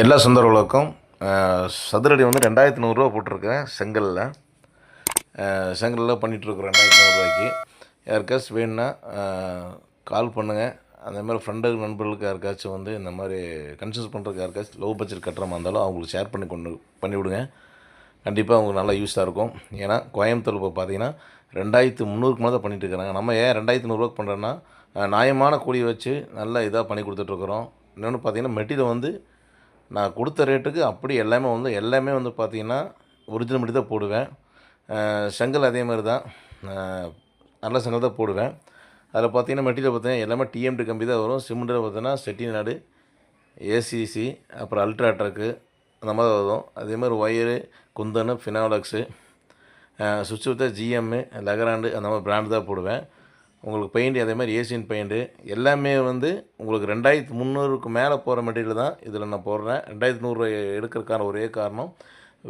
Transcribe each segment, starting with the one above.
எல்லா சொந்தர்களுக்கும் சதுரடி வந்து 2100 ரூபா போட்டிருக்கேன் செங்கலில். செங்கலில் பண்ணிகிட்ருக்குறோம் 2100 ரூபாய்க்கு. யாருக்காச்சும் வேணும்னா கால் பண்ணுங்கள். அந்த மாதிரி ஃப்ரெண்டு நண்பர்களுக்கு யாருக்காச்சும் வந்து இந்த மாதிரி கன்சல்ட் பண்ணுறதுக்கு யாருக்காச்சும் லோ பட்ஜெட் கட்டுற மாதிரி இருந்தாலும் அவங்களுக்கு ஷேர் பண்ணி விடுங்க. கண்டிப்பாக அவங்களுக்கு நல்லா யூஸாக இருக்கும். ஏன்னா கோயம்புத்தூர் இப்போ பார்த்தீங்கன்னா 2300க்கு மேலே தான் பண்ணிகிட்டு இருக்கிறாங்க. நம்ம ஏன் 2100 பண்ணுறோன்னா நியாயமான கூலியை வச்சு நல்லா இதாக பண்ணி கொடுத்துட்ருக்குறோம். இன்னொன்று பார்த்தீங்கன்னா மெட்டீரியல் வந்து நான் கொடுத்த ரேட்டுக்கு அப்படி எல்லாமே வந்து பார்த்திங்கன்னா ஒரிஜினல் மட்டும் தான் போடுவேன். செங்கல் அதே மாதிரி தான், நல்ல செங்கல் தான் போடுவேன். அதில் பார்த்திங்கன்னா மெட்டீரியல் பார்த்திங்கன்னா எல்லாமே டிஎம்டி கம்பி தான் வரும். சிமெண்ட்டில் பார்த்தீங்கன்னா செட்டிநாடு, ஏசிசி, அப்புறம் அல்ட்ராட்ரக்கு அந்த மாதிரி வரும். அதேமாதிரி ஒயரு, குந்தன், ஃபினாலக்ஸு, சுவிட்ச் வித்த ஜிஎம்மு, லெகராண்டு அந்த மாதிரி பிராண்டு தான் போடுவேன். உங்களுக்கு பெயிண்ட் அதேமாதிரி ஏசியன் பெயிண்ட்டு எல்லாமே வந்து உங்களுக்கு 2300க்கு மேலே போகிற மெட்டீரியல் தான் இதில் நான் போடுறேன். 2100 எடுக்கிறதுக்கான ஒரே காரணம்,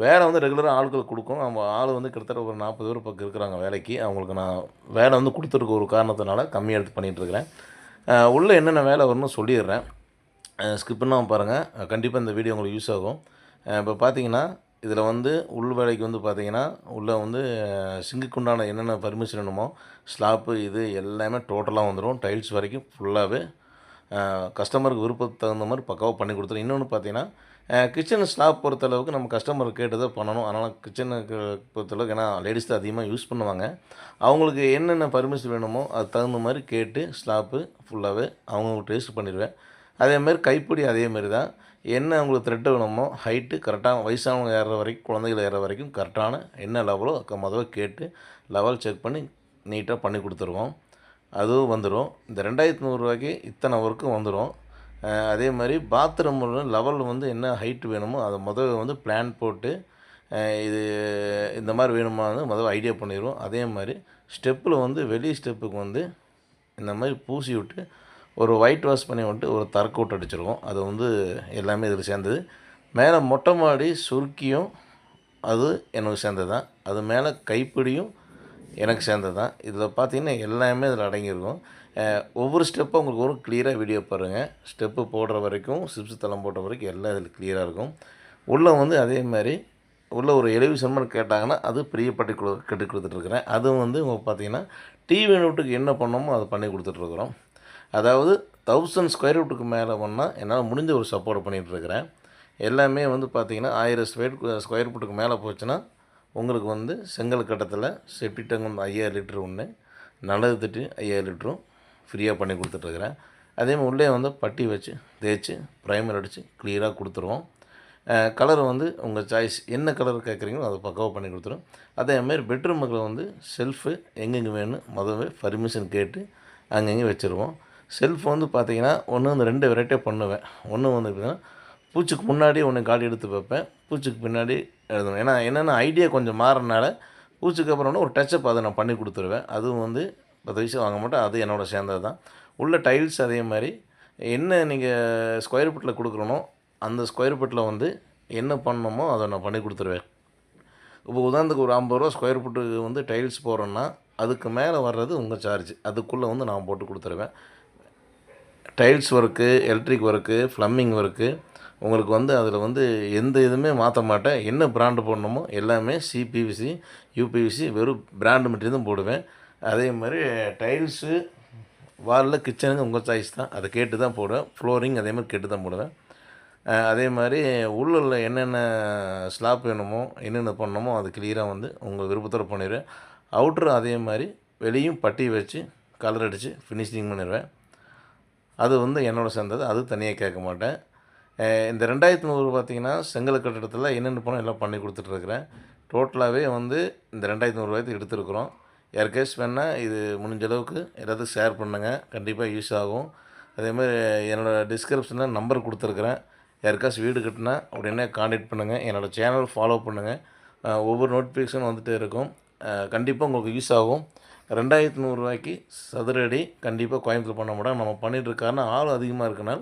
வேலை வந்து ரெகுலராக ஆட்கள் கொடுக்கணும். நம்ம ஆள் வந்து கிட்டத்தட்ட ஒரு 40 பேர் பக்கம் இருக்கிறாங்க வேலைக்கு. அவங்களுக்கு நான் வேலை வந்து கொடுத்துருக்க ஒரு காரணத்தினால கம்மியாக எடுத்து பண்ணிகிட்ருக்கிறேன். உள்ளே என்னென்ன வேலை வரும்னு சொல்லிடுறேன். ஸ்கிப் பண்ணாமல் பாருங்கள். கண்டிப்பாக இந்த வீடியோ உங்களுக்கு யூஸ் ஆகும். இப்போ பார்த்தீங்கன்னா இதில் வந்து உள் வேலைக்கு வந்து பார்த்திங்கன்னா உள்ளே வந்து சிங்குக்கு உண்டான என்னென்ன பர்மிஷன் வேணுமோ ஸ்லாப்பு இது எல்லாமே டோட்டலாக வந்துடும். டைல்ஸ் வரைக்கும் ஃபுல்லாகவே கஸ்டமருக்கு விருப்பத்துக்கு தகுந்த மாதிரி பக்காவாக பண்ணி கொடுத்துரும். இன்னொன்று பார்த்தீங்கன்னா கிச்சன் ஸ்லாப் பொறுத்தளவுக்கு நம்ம கஸ்டமர் கேட்டதை பண்ணணும். அதனால் கிச்சனுக்கு பொறுத்தளவுக்கு ஏன்னா லேடிஸ் தான் அதிகமாக யூஸ் பண்ணுவாங்க. அவங்களுக்கு என்னென்ன பர்மிஷன் வேணுமோ அது தகுந்த மாதிரி கேட்டு ஸ்லாப்பு ஃபுல்லாகவே அவங்களுக்கு டேஸ்ட் பண்ணிடுவேன். அதேமாதிரி கைப்பிடி அதேமாரி தான். என்ன அவங்களுக்கு த்ரெட்டு வேணுமோ ஹைட்டு கரெக்டாக வயசானவங்க ஏறுற வரைக்கும் குழந்தைகள் ஏறுற வரைக்கும் கரெக்டான என்ன லெவலோ முதல்ல கேட்டு லெவல் செக் பண்ணி நீட்டாக பண்ணி கொடுத்துருவோம். அதுவும் வந்துடும். இந்த 2100 ரூபாய்க்கு இத்தனை ஒர்க்கும் வந்துடும். அதே மாதிரி பாத்ரூம் லெவல் வந்து என்ன ஹைட்டு வேணுமோ அதை முதல்ல வந்து பிளான் போட்டு இது இந்த மாதிரி வேணுமான்னு முதல்ல ஐடியா பண்ணிடுவோம். அதே மாதிரி ஸ்டெப்பில் வந்து வெளி ஸ்டெப்புக்கு வந்து இந்த மாதிரி பூசி விட்டு ஒரு ஒயிட் வாஷ் பண்ணி விட்டு ஒரு தரக்கூட்டு அடிச்சிருவோம். அது வந்து எல்லாமே இதில் சேர்ந்தது. மேலே மொட்டை மாடி சுருக்கியும் அது எனக்கு சேர்ந்தது தான். அது மேலே கைப்பிடியும் எனக்கு சேர்ந்தது தான். இதில் பார்த்திங்கன்னா எல்லாமே இதில் அடங்கியிருக்கும். ஒவ்வொரு ஸ்டெப்பும் உங்களுக்கு ஒரு கிளியராக வீடியோ பாருங்கள். ஸ்டெப்பு போடுற வரைக்கும் சிப்ஸ் தளம் போடுற வரைக்கும் எல்லாம் இதில் கிளியராக இருக்கும். உள்ளே வந்து அதே மாதிரி உள்ள ஒரு 70 சென்மன் கேட்டாங்கன்னா அது பெரிய பட்டி கட்டி கொடுத்துட்ருக்குறேன். அதுவும் வந்து உங்களுக்கு பார்த்திங்கன்னா டிவி யூனிட்டுக்கு என்ன பண்ணணுமோ அதை பண்ணி கொடுத்துட்ருக்குறோம். அதாவது 1000 ஸ்கொயர் ஃபீட்டுக்கு மேலே பண்ணால் என்னால் முடிஞ்ச ஒரு சப்போர்ட் பண்ணிகிட்ருக்கிறேன். எல்லாமே வந்து பார்த்திங்கன்னா 1000 ஸ்கொயர் ஃபீட்டுக்கு மேலே போச்சுன்னா உங்களுக்கு வந்து செங்கல் கட்டத்தில் செப்டி டேங்க் வந்து 5000 லிட்டரு ஒன்று, நல்லது தட்டி 5000 லிட்டரும் ஃப்ரீயாக பண்ணி கொடுத்துட்ருக்குறேன். அதேமாதிரி உள்ளே வந்து பட்டி வச்சு தேய்ச்சி ப்ரைமர் அடித்து கிளியராக கொடுத்துருவோம். கலர் வந்து உங்கள் சாய்ஸ் என்ன கலர் கேட்குறீங்களோ அதை பக்காவாக பண்ணி கொடுத்துரும். அதேமாதிரி பெட்ரூமுக்கு வந்து செல்ஃபு எங்கெங்கே வேணும் முதல்ல பர்மிஷன் கேட்டு அங்கங்கே வச்சுருவோம். செல்ஃப் வந்து பார்த்திங்கன்னா ஒன்று 2 வெரைட்டியாக பண்ணுவேன். ஒன்று வந்து எப்படின்னா பூச்சிக்கு முன்னாடி ஒன்று காலி எடுத்து வைப்பேன், பூச்சிக்கு பின்னாடி எழுதணும். ஏன்னா என்னென்ன ஐடியா கொஞ்சம் மாறினால பூச்சிக்கு அப்புறம் ஒரு டச்சப் அதை நான் பண்ணி கொடுத்துருவேன். அதுவும் வந்து 10 பைசா வாங்க மாட்டேன். அது என்னோட சேர்ந்தது தான். உள்ள டைல்ஸ் அதே மாதிரி என்ன நீங்கள் ஸ்கொயர் ஃபீட்டில் கொடுக்குறனோ அந்த ஸ்கொயர் ஃபீட்டில் வந்து என்ன பண்ணணுமோ அதை நான் பண்ணி கொடுத்துருவேன். இப்போ உதாரணத்துக்கு ஒரு 50 ரூபா ஸ்கொயர் ஃபீட்டுக்கு வந்து டைல்ஸ் போடுறோன்னா அதுக்கு மேலே வர்றது உங்கள் சார்ஜ். அதுக்குள்ளே வந்து நான் போட்டு கொடுத்துருவேன். Tiles work, electric work, plumbing work உங்களுக்கு வந்து அதில் வந்து எந்த இதுவுமே மாற்ற மாட்டேன். என்ன பிராண்டு போடணுமோ எல்லாமே சிபிவிசி, யூபிவிசி வெறும் பிராண்டு மெட்டீரியல் தான் போடுவேன். அதே மாதிரி டைல்ஸு வாலில் கிச்சனுக்கு உங்கள் சாய்ஸ் தான். அதை கேட்டு தான் போடுவேன். ஃப்ளோரிங் அதே மாதிரி கேட்டு தான் போடுவேன். அதே மாதிரி உள்ள என்னென்ன ஸ்லாப் வேணுமோ என்னென்ன பண்ணணுமோ அது கிளியராக வந்து உங்கள் விருப்பத்தோடு பண்ணிடுவேன். அவுட்ரு அதே மாதிரி வெளியும் பட்டி வச்சு கலர் அடித்து ஃபினிஷிங் பண்ணிடுவேன். அது வந்து என்னோட சேர்ந்தது. அது தனியாக கேட்க மாட்டேன். இந்த 2100 பார்த்திங்கன்னா செங்கல் கட்டிடத்தில் என்னென்ன பண்ணோம் எல்லாம் பண்ணி கொடுத்துட்ருக்குறேன். டோட்டலாகவே வந்து இந்த 2100 ரூபாய்க்கு எடுத்துருக்குறோம். யாருக்கேஸ் வேணால் இது முடிஞ்ச அளவுக்கு எல்லாத்துக்கும் ஷேர் பண்ணுங்கள். கண்டிப்பாக யூஸ் ஆகும். அதேமாதிரி என்னோடய டிஸ்கிரிப்ஷனில் நம்பர் கொடுத்துருக்குறேன். யாருக்காச்சும் வீடு கட்டினா உடனே கான்டாக்ட் பண்ணுங்கள். என்னோடய சேனல் ஃபாலோ பண்ணுங்கள். ஒவ்வொரு நோட்டிஃபிகேஷனும் வந்துகிட்டே இருக்கும். கண்டிப்பாக உங்களுக்கு யூஸ் ஆகும். 2100 ரூபாய்க்கு சதுர அடி கண்டிப்பாக கோயம்புத்தூர் பண்ண மாட்டோம். நம்ம பண்ணிகிட்ருக்காருன்னா ஆள் அதிகமாக இருக்கனால